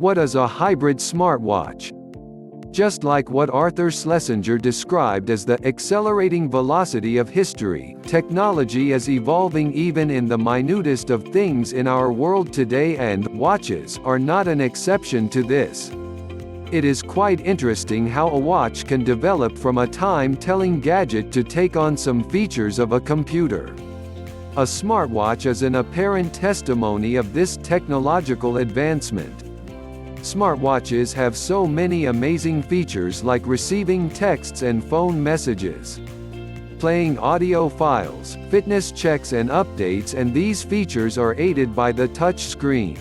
What is a hybrid smartwatch? Just like what Arthur Schlesinger described as the accelerating velocity of history, technology is evolving even in the minutest of things in our world today, and watches are not an exception to this. It is quite interesting how a watch can develop from a time-telling gadget to take on some features of a computer. A smartwatch is an apparent testimony of this technological advancement. Smartwatches have so many amazing features, like receiving texts and phone messages, playing audio files, fitness checks and updates, and these features are aided by the touch screen.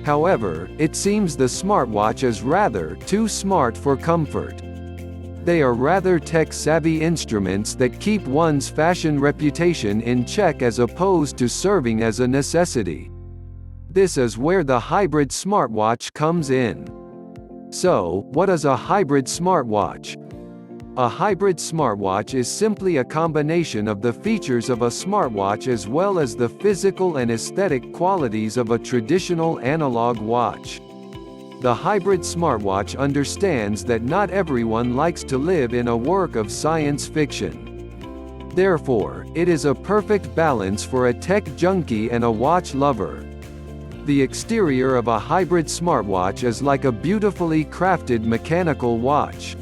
However, it seems the smartwatch is rather too smart for comfort. They are rather tech-savvy instruments that keep one's fashion reputation in check as opposed to serving as a necessity. This is where the hybrid smartwatch comes in. So, what is a hybrid smartwatch? A hybrid smartwatch is simply a combination of the features of a smartwatch as well as the physical and aesthetic qualities of a traditional analog watch. The hybrid smartwatch understands that not everyone likes to live in a work of science fiction. Therefore, it is a perfect balance for a tech junkie and a watch lover. The exterior of a hybrid smartwatch is like a beautifully crafted mechanical watch.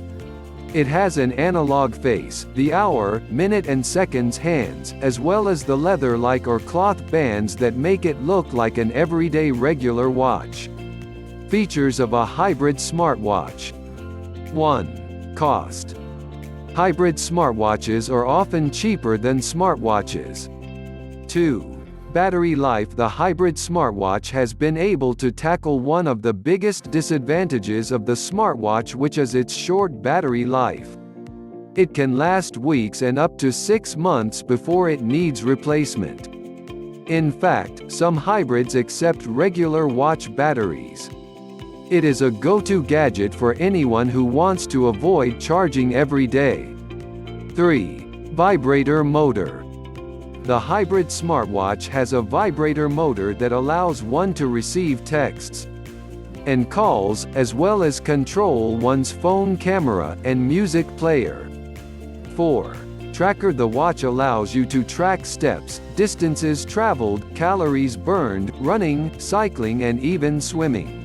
It has an analog face, the hour, minute and seconds hands, as well as the leather-like or cloth bands that make it look like an everyday regular watch. Features of a hybrid smartwatch. 1. Cost. Hybrid smartwatches are often cheaper than smartwatches. 2. Battery life. The hybrid smartwatch has been able to tackle one of the biggest disadvantages of the smartwatch, which is its short battery life. It can last weeks and up to 6 months before it needs replacement. In fact, some hybrids accept regular watch batteries. It is a go-to gadget for anyone who wants to avoid charging every day. 3. Vibrator motor. The hybrid smartwatch has a vibrator motor that allows one to receive texts and calls, as well as control one's phone camera and music player. 4. Tracker. The watch allows you to track steps, distances traveled, calories burned, running, cycling and even swimming.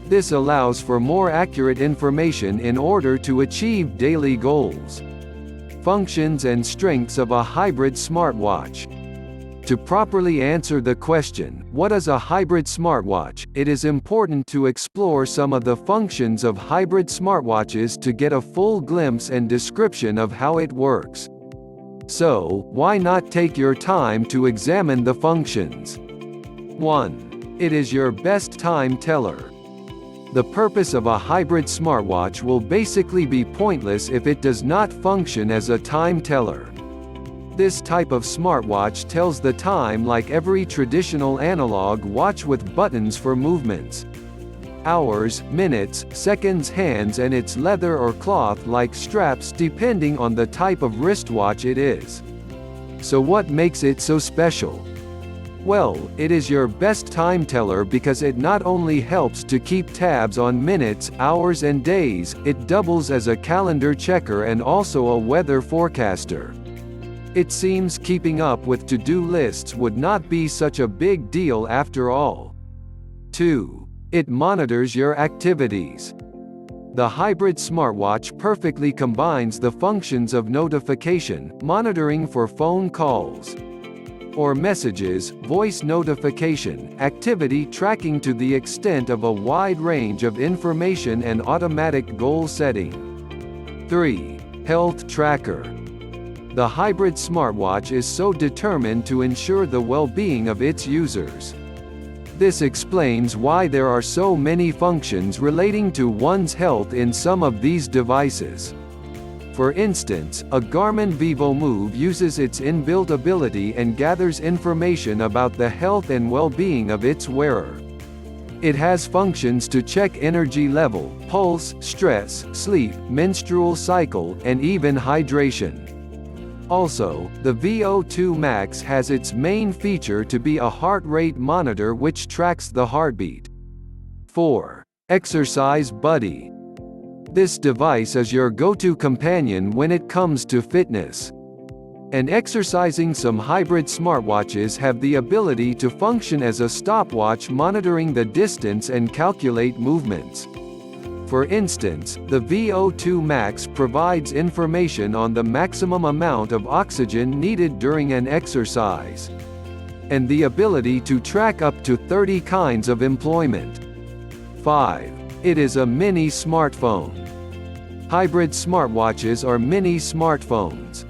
This allows for more accurate information in order to achieve daily goals. Functions and strengths of a hybrid smartwatch. To properly answer the question, what is a hybrid smartwatch, it is important to explore some of the functions of hybrid smartwatches to get a full glimpse and description of how it works. So, why not take your time to examine the functions? 1. It is your best time teller. The purpose of a hybrid smartwatch will basically be pointless if it does not function as a time teller. This type of smartwatch tells the time like every traditional analog watch with buttons for movements. Hours, minutes, seconds hands, and its leather or cloth-like straps depending on the type of wristwatch it is. So what makes it so special? Well, it is your best time teller because it not only helps to keep tabs on minutes, hours and days, it doubles as a calendar checker and also a weather forecaster. It seems keeping up with to-do lists would not be such a big deal after all. 2. It monitors your activities. The hybrid smartwatch perfectly combines the functions of notification, monitoring for phone calls or messages, voice notification, activity tracking to the extent of a wide range of information and automatic goal setting. 3. Health tracker. The hybrid smartwatch is so determined to ensure the well-being of its users. This explains why there are so many functions relating to one's health in some of these devices. For instance, a Garmin VivoMove uses its inbuilt ability and gathers information about the health and well-being of its wearer. It has functions to check energy level, pulse, stress, sleep, menstrual cycle, and even hydration. Also, the VO2 Max has its main feature to be a heart rate monitor which tracks the heartbeat. 4. Exercise Buddy. This device is your go-to companion when it comes to fitness and exercising. Some hybrid smartwatches have the ability to function as a stopwatch, monitoring the distance and calculate movements. For instance, the VO2 Max provides information on the maximum amount of oxygen needed during an exercise, and the ability to track up to 30 kinds of employment. 5. It is a mini smartphone. Hybrid smartwatches are mini smartphones.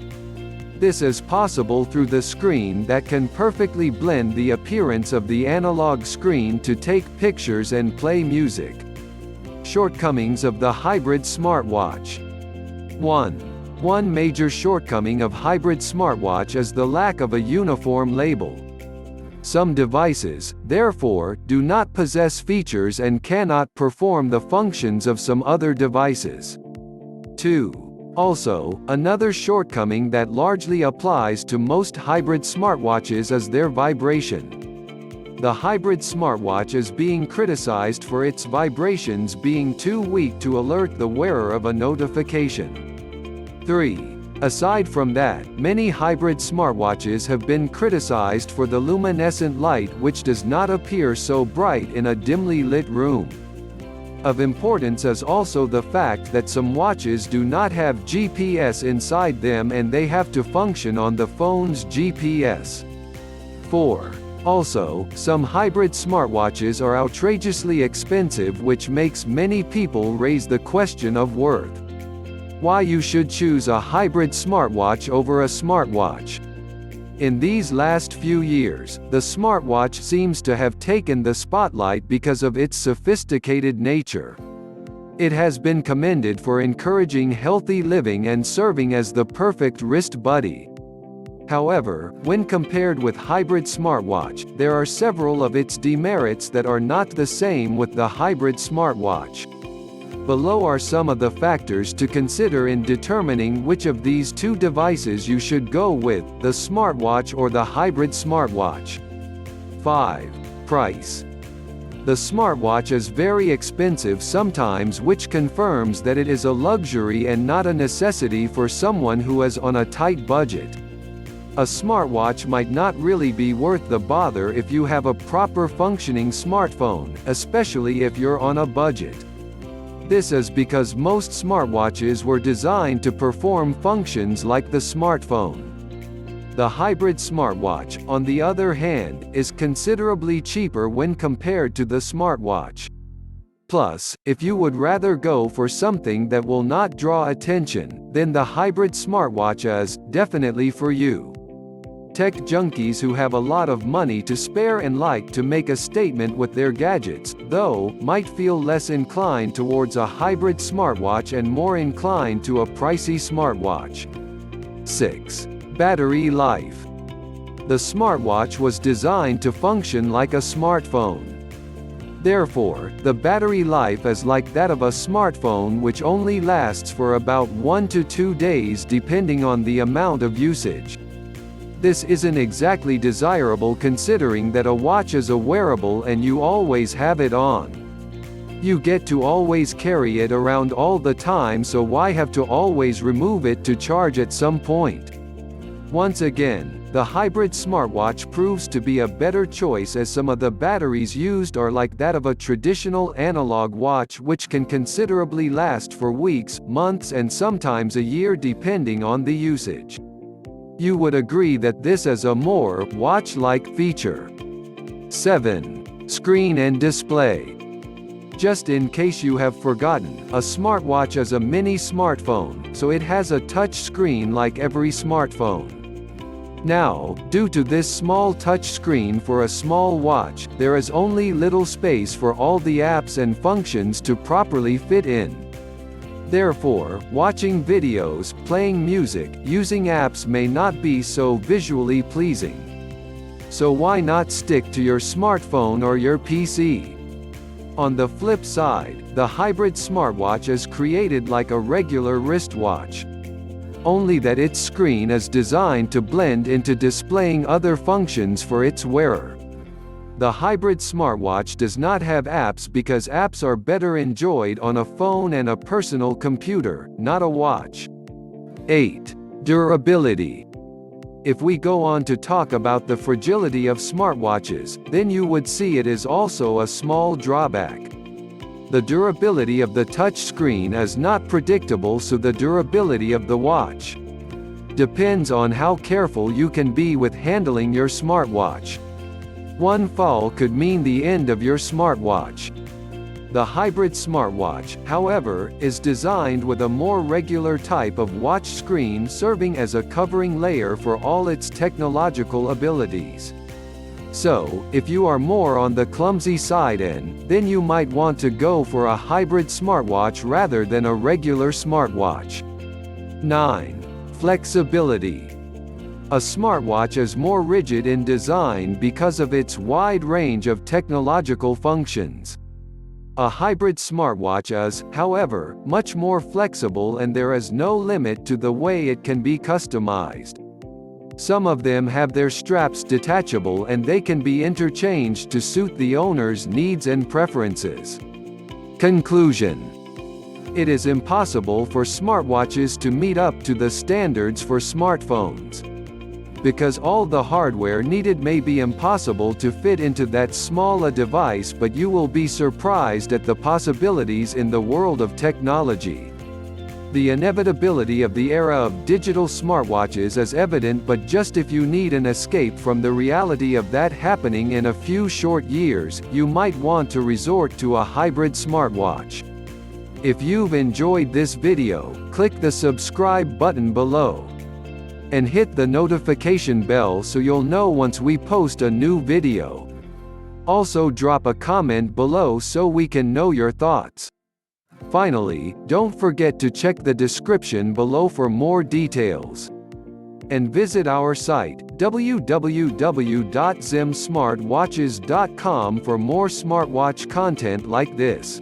This is possible through the screen that can perfectly blend the appearance of the analog screen to take pictures and play music. Shortcomings of the hybrid smartwatch. 1. One major shortcoming of hybrid smartwatch is the lack of a uniform label. Some devices, therefore, do not possess features and cannot perform the functions of some other devices. 2. Also, another shortcoming that largely applies to most hybrid smartwatches is their vibration. The hybrid smartwatch is being criticized for its vibrations being too weak to alert the wearer of a notification. 3. Aside from that, many hybrid smartwatches have been criticized for the luminescent light, which does not appear so bright in a dimly lit room. Of importance is also the fact that some watches do not have GPS inside them and they have to function on the phone's GPS. 4. Also, some hybrid smartwatches are outrageously expensive, which makes many people raise the question of worth. Why you should choose a hybrid smartwatch over a smartwatch. In these last few years, the smartwatch seems to have taken the spotlight because of its sophisticated nature. It has been commended for encouraging healthy living and serving as the perfect wrist buddy. However, when compared with hybrid smartwatch, there are several of its demerits that are not the same with the hybrid smartwatch. Below are some of the factors to consider in determining which of these two devices you should go with, the smartwatch or the hybrid smartwatch. 5. Price. The smartwatch is very expensive sometimes, which confirms that it is a luxury and not a necessity for someone who is on a tight budget. A smartwatch might not really be worth the bother if you have a proper functioning smartphone, especially if you're on a budget. This is because most smartwatches were designed to perform functions like the smartphone. The hybrid smartwatch, on the other hand, is considerably cheaper when compared to the smartwatch. Plus, if you would rather go for something that will not draw attention, then the hybrid smartwatch is definitely for you. Tech junkies who have a lot of money to spare and like to make a statement with their gadgets, though, might feel less inclined towards a hybrid smartwatch and more inclined to a pricey smartwatch. 6. Battery life. The smartwatch was designed to function like a smartphone. Therefore, the battery life is like that of a smartphone, which only lasts for about 1 to 2 days depending on the amount of usage. This isn't exactly desirable considering that a watch is a wearable and you always have it on. You get to always carry it around all the time, so why have to always remove it to charge at some point? Once again, the hybrid smartwatch proves to be a better choice as some of the batteries used are like that of a traditional analog watch, which can considerably last for weeks, months and sometimes a year depending on the usage. You would agree that this is a more watch-like feature. 7. Screen and display. Just in case you have forgotten, a smartwatch is a mini smartphone, so it has a touch screen like every smartphone. Now, due to this small touch screen for a small watch, there is only little space for all the apps and functions to properly fit in. Therefore, watching videos, playing music, using apps may not be so visually pleasing. So why not stick to your smartphone or your PC? On the flip side, the hybrid smartwatch is created like a regular wristwatch. Only that its screen is designed to blend into displaying other functions for its wearer. The hybrid smartwatch does not have apps because apps are better enjoyed on a phone and a personal computer, not a watch. 8. Durability. If we go on to talk about the fragility of smartwatches, then you would see it is also a small drawback. The durability of the touch screen is not predictable, so the durability of the watch depends on how careful you can be with handling your smartwatch. One fall could mean the end of your smartwatch. The hybrid smartwatch, however, is designed with a more regular type of watch screen serving as a covering layer for all its technological abilities. So, if you are more on the clumsy side then you might want to go for a hybrid smartwatch rather than a regular smartwatch. 9. Flexibility. A smartwatch is more rigid in design because of its wide range of technological functions. A hybrid smartwatch is, however, much more flexible and there is no limit to the way it can be customized. Some of them have their straps detachable and they can be interchanged to suit the owner's needs and preferences. Conclusion. It is impossible for smartwatches to meet up to the standards for smartphones. Because all the hardware needed may be impossible to fit into that small a device, but you will be surprised at the possibilities in the world of technology. The inevitability of the era of digital smartwatches is evident, but just if you need an escape from the reality of that happening in a few short years, you might want to resort to a hybrid smartwatch. If you've enjoyed this video, click the subscribe button below and hit the notification bell so you'll know once we post a new video. Also drop a comment below so we can know your thoughts. Finally, don't forget to check the description below for more details. And visit our site, www.zimsmartwatches.com, for more smartwatch content like this.